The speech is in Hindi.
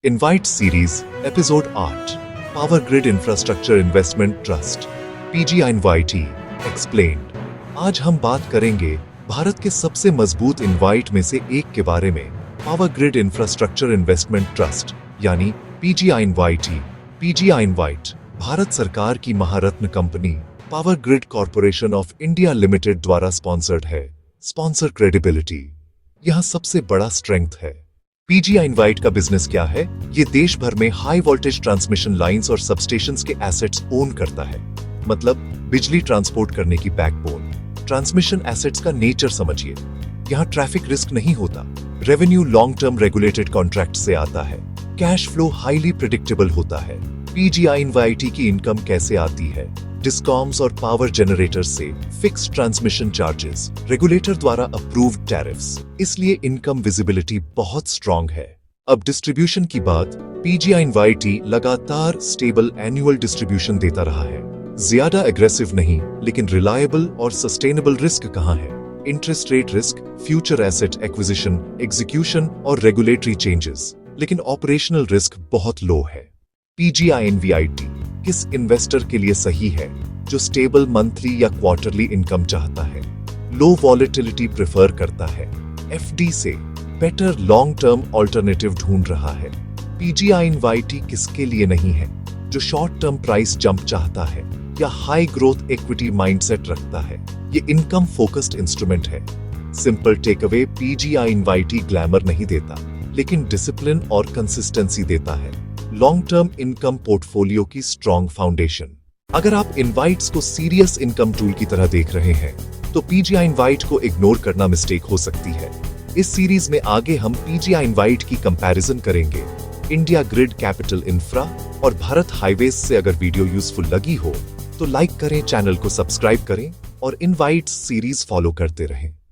Invite series episode 8 power grid infrastructure investment trust PGInvIT explained. आज हम बात करेंगे भारत के सबसे मजबूत इनवाइट में से एक के बारे में, power grid infrastructure investment trust यानी PGInvIT। PGInvIT भारत सरकार की Maharatna company power grid corporation of India limited द्वारा स्पॉन्सर्ड है। स्पॉन्सर क्रेडिबिलिटी यहाँ सबसे बड़ा स्ट्रेंथ है। PGInvIT का बिजनेस क्या है? ये देश भर में हाई वोल्टेज ट्रांसमिशन लाइंस और सबस्टेशंस के एसेट्स ओन करता है, मतलब बिजली ट्रांसपोर्ट करने की बैकबोन। ट्रांसमिशन एसेट्स का नेचर समझिए, यहाँ ट्रैफिक रिस्क नहीं होता, revenue long term regulated contract से आता है, कैश फ्लो हाईली प्रिडिक्टेबल होता है। PGInvIT की इनकम कैसे आती है? डिस्कॉम्स और पावर जनरेटर्स से फिक्स्ड ट्रांसमिशन चार्जेस, रेगुलेटर द्वारा अप्रूव्ड टैरिफ्स, इसलिए इनकम विजिबिलिटी बहुत स्ट्रॉन्ग है। अब डिस्ट्रीब्यूशन की बात, PGInvIT लगातार स्टेबल एनुअल डिस्ट्रीब्यूशन देता रहा है। ज्यादा एग्रेसिव नहीं, लेकिन रिलायबल और सस्टेनेबल रिस्क कहाँ है? Interest rate risk, future asset acquisition, execution और रेगुलेटरी चेंजेस, लेकिन ऑपरेशनल रिस्क बहुत लो है। PGInvIT किस इन्वेस्टर के लिए सही है? जो स्टेबल मंथली या क्वार्टरली इनकम चाहता है, लो वॉलेटिलिटी प्रेफर करता है, FD से बेटर लॉन्ग टर्म ऑल्टरनेटिव ढूंढ रहा है। PGInvIT किसके लिए नहीं है? जो शॉर्ट टर्म प्राइस जंप चाहता है या हाई ग्रोथ इक्विटी माइंडसेट रखता है। ये इनकम फोकस्ड इंस्ट्रूमेंट है। Simple take away, PGInvIT glamour नहीं देता, लेकिन डिसिप्लिन और कंसिस्टेंसी देता है। लॉन्ग टर्म इनकम पोर्टफोलियो की स्ट्रॉन्ग फाउंडेशन। अगर आप इनवाइट्स को सीरियस इनकम टूल की तरह देख रहे हैं, तो PGInvIT को इग्नोर करना मिस्टेक हो सकती है। इस सीरीज में आगे हम PGInvIT की कंपैरिजन करेंगे इंडिया ग्रिड, कैपिटल इंफ्रा और भारत हाईवेज से। अगर वीडियो यूजफुल लगी हो तो लाइक करें, चैनल को सब्सक्राइब करें और इनवाइट्स सीरीज फॉलो करते रहें।